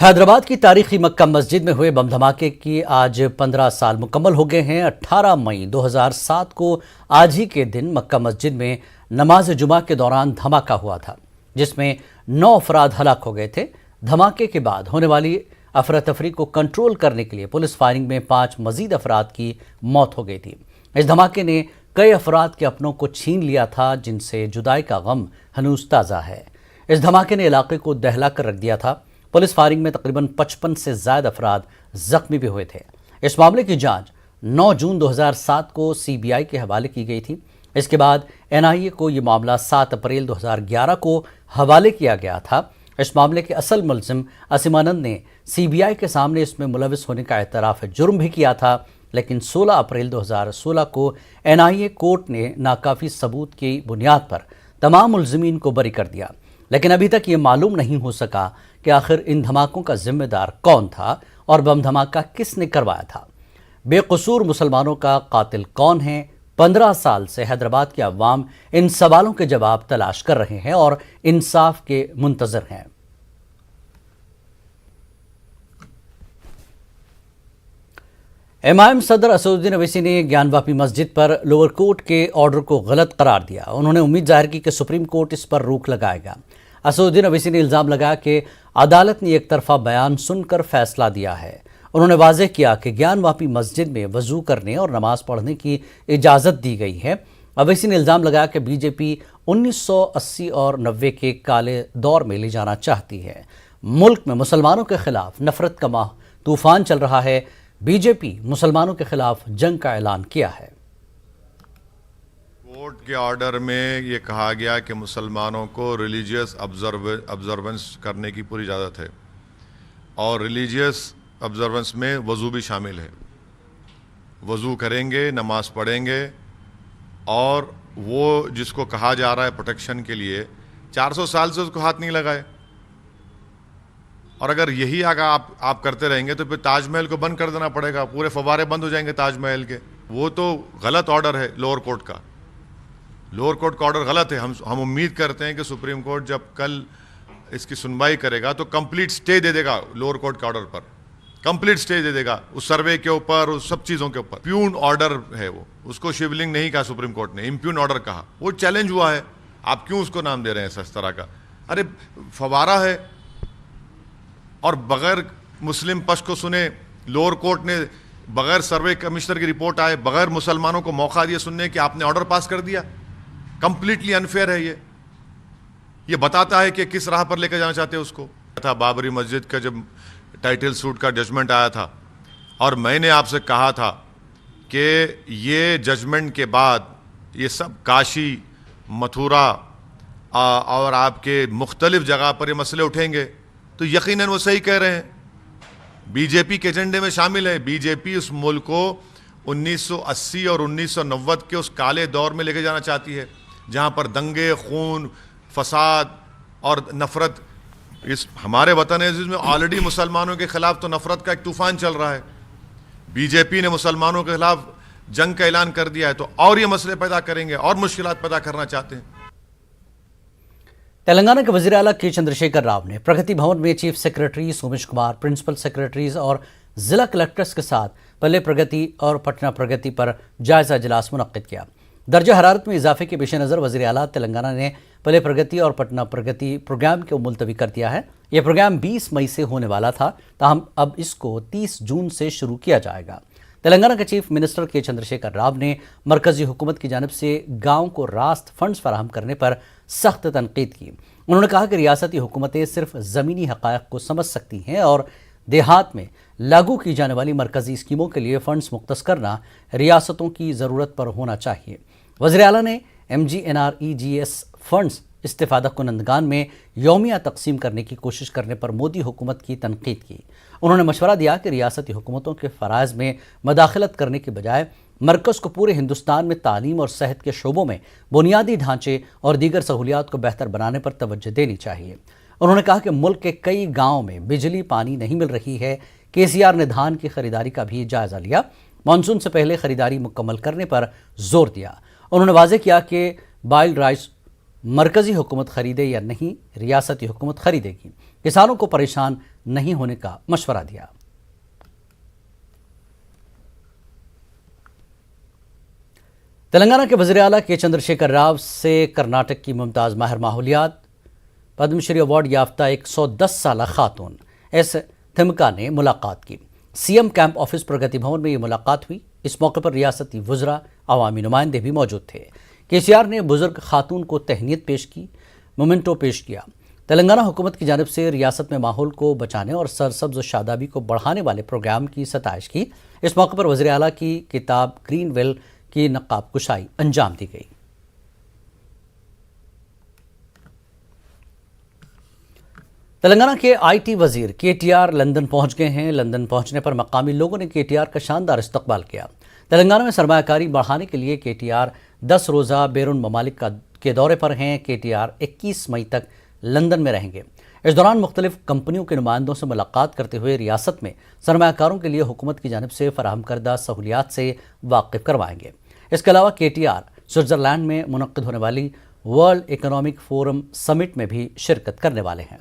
حیدرآباد کی تاریخی مکہ مسجد میں ہوئے بم دھماکے کی آج 15 سال مکمل ہو گئے ہیں۔ 18 مئی 2007 کو آج ہی کے دن مکہ مسجد میں نماز جمعہ کے دوران دھماکہ ہوا تھا، جس میں 9 افراد ہلاک ہو گئے تھے۔ دھماکے کے بعد ہونے والی افراتفری کو کنٹرول کرنے کے لیے پولیس فائرنگ میں 5 مزید افراد کی موت ہو گئی تھی۔ اس دھماکے نے کئی افراد کے اپنوں کو چھین لیا تھا، جن سے جدائی کا غم ہنوز تازہ ہے۔ اس دھماکے نے علاقے کو دہلا کر رکھ دیا تھا۔ پولیس فائرنگ میں تقریباً 55 سے زائد افراد زخمی بھی ہوئے تھے۔ اس معاملے کی جانچ 9 جون 2007 کو CBI کے حوالے کی گئی تھی۔ اس کے بعد NIA کو یہ معاملہ 7 اپریل 2011 کو حوالے کیا گیا تھا۔ اس معاملے کے اصل ملزم اسیم آنند نے CBI کے سامنے اس میں ملوث ہونے کا اعتراف جرم بھی کیا تھا، لیکن 16 اپریل 2016 کو NIA کورٹ نے ناکافی ثبوت کی بنیاد پر تمام ملزمین کو بری کر دیا۔ لیکن ابھی تک یہ معلوم نہیں ہو سکا کہ آخر ان دھماکوں کا ذمہ دار کون تھا اور بم دھماکہ کس نے کروایا تھا۔ بے قصور مسلمانوں کا قاتل کون ہے؟ 15 سال سے حیدرآباد کے عوام ان سوالوں کے جواب تلاش کر رہے ہیں اور انصاف کے منتظر ہیں۔ MIM صدر اسد الدین اویسی نے گیان واپی مسجد پر لوور کورٹ کے آرڈر کو غلط قرار دیا۔ انہوں نے امید ظاہر کی کہ سپریم کورٹ اس پر روک لگائے گا۔ اسد الدین اویسی نے الزام لگایا کہ عدالت نے ایک طرفہ بیان سن کر فیصلہ دیا ہے۔ انہوں نے واضح کیا کہ گیان واپی مسجد میں وضو کرنے اور نماز پڑھنے کی اجازت دی گئی ہے۔ اویسی نے الزام لگایا کہ BJP 1980 اور 90 کے کالے دور میں لے جانا چاہتی ہے۔ ملک میں مسلمانوں کے خلاف نفرت کا طوفان چل رہا ہے۔ BJP مسلمانوں کے خلاف جنگ کا اعلان کیا ہے۔ کورٹ کے آرڈر میں یہ کہا گیا کہ مسلمانوں کو ریلیجیس آبزرونس کرنے کی پوری اجازت ہے، اور ریلیجیس آبزرونس میں وضو بھی شامل ہے۔ وضو کریں گے، نماز پڑھیں گے، اور وہ جس کو کہا جا رہا ہے پروٹیکشن کے لیے 400 سال سے اس کو ہاتھ نہیں لگائے، اور اگر یہی آگا آپ کرتے رہیں گے تو پھر تاج محل کو بند کر دینا پڑے گا، پورے فوارے بند ہو جائیں گے تاج محل کے۔ وہ تو غلط آرڈر ہے لوور کورٹ کا، لوور کورٹ کا آرڈر غلط ہے۔ ہم امید کرتے ہیں کہ سپریم کورٹ جب کل اس کی سنوائی کرے گا تو کمپلیٹ سٹے دے دے گا لوور کورٹ کے آرڈر پر، کمپلیٹ سٹے دے دے گا اس سروے کے اوپر، اس سب چیزوں کے اوپر۔ پیون آرڈر ہے وہ، اس کو شیولنگ نہیں کہا سپریم کورٹ نے، امپیون آرڈر کہا۔ وہ چیلنج ہوا ہے، آپ کیوں اس کو نام دے رہے ہیں اس طرح کا؟ ارے فوارہ ہے، اور بغیر مسلم پش کو سنے لوور کورٹ نے بغیر سروے کمشنر کی رپورٹ آئے، بغیر مسلمانوں کو موقع دیا سننے کہ آپ نے آرڈر پاس کر دیا۔ کمپلیٹلی انفیئر ہے یہ بتاتا ہے کہ کس راہ پر لے کے جانا چاہتے ہیں اس کو۔ تھا بابری مسجد کا جب ٹائٹل سوٹ کا ججمنٹ آیا تھا، اور میں نے آپ سے کہا تھا کہ یہ ججمنٹ کے بعد یہ سب کاشی، متھورا اور آپ کے مختلف جگہ پر یہ مسئلے اٹھیں گے، تو یقیناً وہ صحیح کہہ رہے ہیں۔ BJP کے ایجنڈے میں شامل ہے۔ BJP اس ملک کو 1980 اور 1990 کے اس کالے دور میں لے کے جانا چاہتی ہے، جہاں پر دنگے، خون، فساد اور نفرت، اس ہمارے وطن عزیز میں آلریڈی مسلمانوں کے خلاف تو نفرت کا ایک طوفان چل رہا ہے۔ BJP نے مسلمانوں کے خلاف جنگ کا اعلان کر دیا ہے، تو اور یہ مسئلے پیدا کریں گے اور مشکلات پیدا کرنا چاہتے ہیں۔ تلنگانہ کے وزیر اعلیٰ کے چندرشیکھر راؤ نے پرگتی بھون میں chief secretary Somesh Kumar, principal secretaries اور ضلع کلکٹرز کے ساتھ پلے پرگتی اور پٹنہ پرگتی پر جائزہ اجلاس منعقد کیا۔ درجہ حرارت میں اضافے کے پیش نظر وزیر اعلیٰ تلنگانہ نے پلے پرگتی اور پٹنہ پرگتی پروگرام کو ملتوی کر دیا ہے۔ یہ پروگرام 20 مئی سے ہونے والا تھا، تاہم اب اس کو 30 جون سے شروع کیا جائے گا۔ تلنگانہ کے چیف منسٹر کے چندرشیکھر راؤ نے مرکزی حکومت کی جانب سے گاؤں کو راست فنڈز فراہم کرنے پر سخت تنقید کی۔ انہوں نے کہا کہ ریاستی حکومتیں صرف زمینی حقائق کو سمجھ سکتی ہیں، اور دیہات میں لاگو کی جانے والی مرکزی اسکیموں کے لیے فنڈز مختص کرنا ریاستوں کی ضرورت پر ہونا چاہیے۔ وزیر اعلیٰ نے MGNREGS فنڈز استفادہ کنندگان میں یومیہ تقسیم کرنے کی کوشش کرنے پر مودی حکومت کی تنقید کی۔ انہوں نے مشورہ دیا کہ ریاستی حکومتوں کے فرائض میں مداخلت کرنے کے بجائے مرکز کو پورے ہندوستان میں تعلیم اور صحت کے شعبوں میں بنیادی ڈھانچے اور دیگر سہولیات کو بہتر بنانے پر توجہ دینی چاہیے۔ انہوں نے کہا کہ ملک کے کئی گاؤں میں بجلی پانی نہیں مل رہی ہے۔ KCR نے دھان کی خریداری کا بھی جائزہ لیا، مانسون سے پہلے خریداری مکمل کرنے پر زور دیا۔ انہوں نے واضح کیا کہ بائلڈ رائس مرکزی حکومت خریدے یا نہیں، ریاستی حکومت خریدے گی۔ کسانوں کو پریشان नहीं होने का मशवरा दिया। तेलंगाना के वज़ीर आला के चंद्रशेखर राव से कर्नाटक की मुमताज़ माहिर माहौलियात पद्मश्री अवार्ड याफ्ता 110 साल खातून एस थिमका ने मुलाकात की। सीएम कैंप ऑफिस प्रगति भवन में ये मुलाकात हुई। इस मौके पर रियासती वुज़रा, अवामी नुमाइंदे भी मौजूद थे। केसीआर ने बुजुर्ग खातून को तहनीत पेश की, मोमेंटो पेश किया। तेलंगाना हुकूमत की जानिब से रियासत में माहौल को बचाने और सरसब्ज और शादाबी को बढ़ाने वाले प्रोग्राम की सताइश की। इस मौके पर वज़ीर आला की किताब ग्रीन वेल की नकाब कुशाई अंजाम दी गई। तेलंगाना के आईटी वजीर केटीआर लंदन पहुंच गए हैं। लंदन पहुंचने पर मकामी लोगों ने केटीआर का शानदार इस्तकबाल किया। तेलंगाना में सरमायाकारी बढ़ाने के लिए केटीआर 10 रोज़ा बैरून ममालिक के दौरे पर हैं। केटीआर 21 मई तक लंदन में रहेंगे। इस दौरान मुख्तलिफ कंपनियों के नुमाइंदों से मुलाकात करते हुए रियासत में सरमायाकारों के लिए हुकूमत की जानिब से फराहम करदा सहूलियात से वाकिफ करवाएंगे। इसके अलावा केटीआर स्विट्ज़रलैंड में मुनक्किद होने वाली वर्ल्ड इकोनॉमिक फोरम समिट में भी शिरकत करने वाले हैं।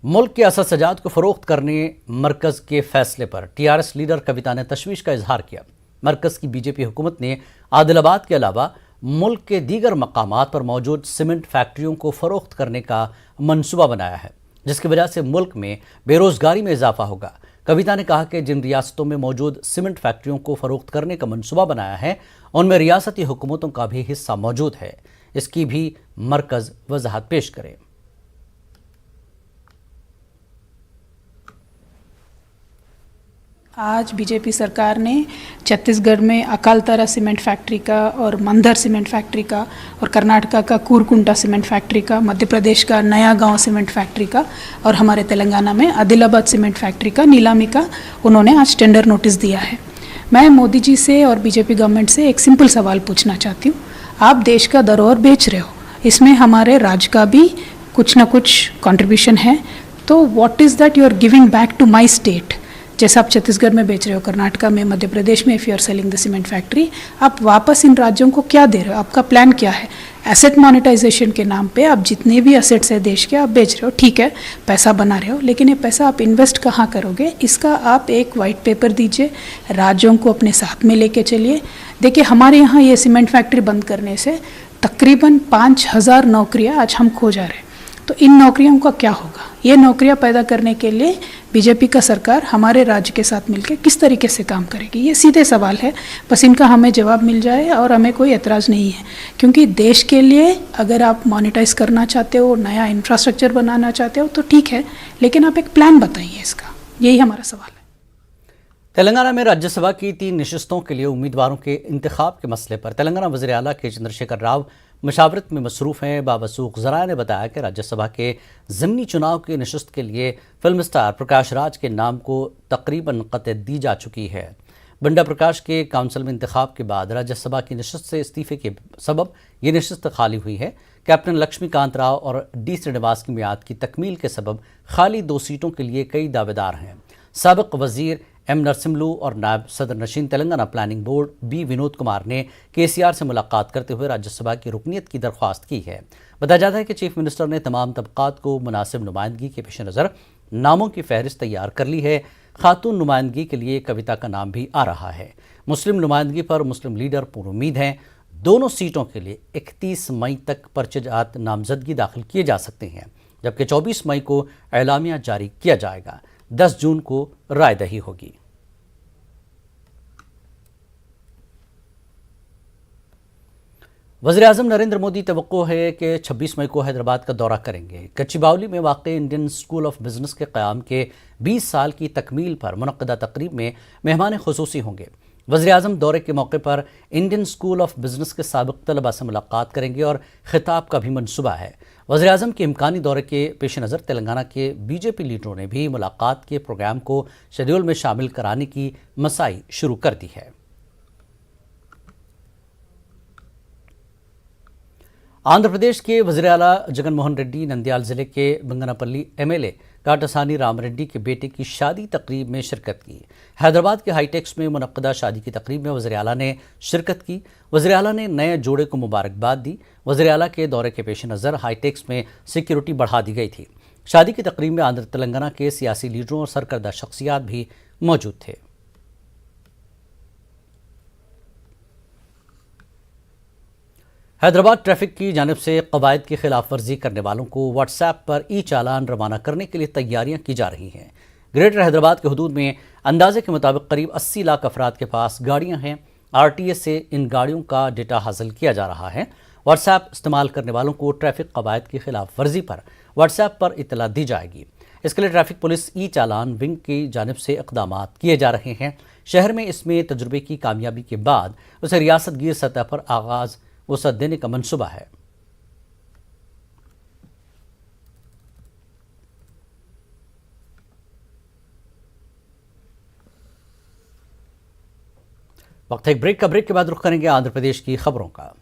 मुल्क के असद सजाद को फरोख्त करने मरकज़ के फैसले पर टीआरएस लीडर कविता ने तशवीश का इजहार किया। मरकज़ की बीजेपी हुकूमत ने आदिलाबाद के अलावा मुल्क के दीगर मकामात पर मौजूद सीमेंट फैक्ट्रियों को फरोख्त करने का मंसूबा बनाया है, जिसकी वजह से मुल्क में बेरोजगारी में इजाफा होगा। कविता ने कहा कि जिन रियासतों में मौजूद सीमेंट फैक्ट्रियों को फरोख्त करने का मंसूबा बनाया है, उनमें रियासती हुकूमतों का भी हिस्सा मौजूद है। इसकी भी मरकज़ वजाहत पेश करे। आज बीजेपी सरकार ने छत्तीसगढ़ में अकालतरा सीमेंट फैक्ट्री का और मंदर सीमेंट फैक्ट्री का और कर्नाटका का कूरकुंटा सीमेंट फैक्ट्री का, मध्य प्रदेश का नया गांव सीमेंट फैक्ट्री का और हमारे तेलंगाना में आदिलाबाद सीमेंट फैक्ट्री का नीलामी का उन्होंने आज टेंडर नोटिस दिया है। मैं मोदी जी से और बीजेपी गवर्नमेंट से एक सिंपल सवाल पूछना चाहती हूँ। आप देश का धरोहर बेच रहे हो, इसमें हमारे राज्य का भी कुछ ना कुछ कंट्रीब्यूशन है, तो what is that you are giving back to my state? जैसे आप छत्तीसगढ़ में बेच रहे हो, कर्नाटका में, मध्य प्रदेश में, if you are selling the cement factory, आप वापस इन राज्यों को क्या दे रहे हो? आपका प्लान क्या है? एसेट मोनेटाइजेशन के नाम पे आप जितने भी एसेट्स है देश के आप बेच रहे हो, ठीक है, पैसा बना रहे हो, लेकिन ये पैसा आप इन्वेस्ट कहाँ करोगे? इसका आप एक वाइट पेपर दीजिए, राज्यों को अपने साथ में लेके चलिए। देखिए, हमारे यहाँ ये सीमेंट फैक्ट्री बंद करने से तकरीबन 5000 नौकरियाँ आज हम खो जा रहे हैं। तो इन नौकरियों का क्या होगा? ये नौकरियां पैदा करने के लिए बीजेपी का सरकार हमारे राज्य के साथ मिलकर किस तरीके से काम करेगी? ये सीधे सवाल है, बस इनका हमें जवाब मिल जाए और हमें कोई एतराज़ नहीं है। क्योंकि देश के लिए अगर आप मोनेटाइज करना चाहते हो, नया इंफ्रास्ट्रक्चर बनाना चाहते हो तो ठीक है, लेकिन आप एक प्लान बताइए इसका। यही हमारा सवाल है। तेलंगाना में राज्यसभा की 3 नशिस्तों के लिए उम्मीदवारों के इंतखाब के मसले पर तेलंगाना वज़ीर आला के चंद्रशेखर राव मशावरत में मसरूफ़ हैं। बावसूख ज़राया ने बताया कि राज्यसभा के ज़िमनी चुनाव की नशिस्त के लिए फिल्म स्टार प्रकाश राज के नाम को तकरीबन क़त दी जा चुकी है। बंडा प्रकाश के काउंसिल में इंतखाब के बाद राज्यसभा की नशिस्त से इस्तीफ़े के सबब ये नशिस्त खाली हुई है। कैप्टन लक्ष्मीकांत राव और डी श्रीनिवास की मियाद की तकमील के सबब खाली 2 सीटों के लिए कई दावेदार हैं। साबिक़ वज़ीर एम नरसिम्लू और नायब सदर नशीन Telangana planning board B Vinod Kumar ने केसीआर से मुलाकात करते हुए राज्यसभा की रुकनीत की दरख्वास्त की है। बताया जाता है कि चीफ मिनिस्टर ने तमाम तबकात को मुनासिब नुमाइंदगी के पेश नज़र नामों की फहरिस्त तैयार कर ली है। खातून नुमाइंदगी के लिए कविता का नाम भी आ रहा है। मुस्लिम नुमाइंदगी पर मुस्लिम लीडर पूरी उम्मीद हैं। दोनों सीटों के लिए 31 मई तक पर्चेजात नामजदगी दाखिल किए जा सकते हैं, जबकि 24 मई को एलामिया जारी किया जाएगा। 10 जून को रायदही होगी। वज़ीर-ए-आज़म नरेंद्र मोदी तवक्को है कि 26 मई को हैदराबाद का दौरा करेंगे। कच्चीबावली में वाक़ इंडियन स्कूल ऑफ बिज़नेस के क़याम के 20 साल की तकमील पर मुनक़्क़दा तक़रीब में मेहमान ख़ुसूसी होंगे। वज़ीर-ए-आज़म दौरे के मौके पर इंडियन स्कूल ऑफ बिज़नेस के साबिक़ तलबा से मुलाकात करेंगे और खिताब का भी मंसूबा है। वज़ीर-ए-आज़म के इम्कानी दौरे के पेश नज़र तेलंगाना के बीजेपी लीडरों ने भी मुलाकात के प्रोग्राम को शेड्यूल में शामिल कराने की मसाई शुरू कर दी है। आंध्र प्रदेश के वज़ीर आला जगन मोहन रेड्डी नंदयाल ज़िले के बंगनापल्ली MLA काटासानी राम रेड्डी के बेटे की शादी तकरीब में शिरकत की। हैदराबाद के हाईटेक्स में मुनक्कदा शादी की तकरीब में वज़ीर आला ने शिरकत की। वज़ीर आला ने नए जोड़े को मुबारकबाद दी। वज़ीर आला के दौरे के पेश नज़र हाईटेक्स में सिक्योरिटी बढ़ा दी गई थी। शादी की तकरीब में आंध्र तेलंगाना के सियासी लीडरों और सरकर्दा शख्सियात भी मौजूद थे। हैदराबाद ट्रैफिक की जानिब से कवायद की खिलाफ वर्जी करने वालों को व्हाट्सएप पर चालान रवाना करने के लिए तैयारियां की जा रही हैं। ग्रेटर हैदराबाद के हदूद में अंदाजे के मुताबिक करीब 80 लाख अफराद के पास गाड़ियां हैं। RTA से इन गाड़ियों का डेटा हासिल किया जा रहा है। व्हाट्सएप इस्तेमाल करने वालों को ट्रैफिक कवायद की खिलाफ वर्जी पर व्हाट्सएप पर इतला दी जाएगी। इसके लिए ट्रैफिक पुलिस चालान विंग की जानिब से इक़दाम किए जा रहे हैं। शहर में इसमें तजुर्बे की कामयाबी के बाद उसे रियासत गिर सतह पर आगाज़ वसअत देने का मंसूबा है। वक्त एक ब्रेक का। ब्रेक के बाद रुख करेंगे आंध्र प्रदेश की खबरों का।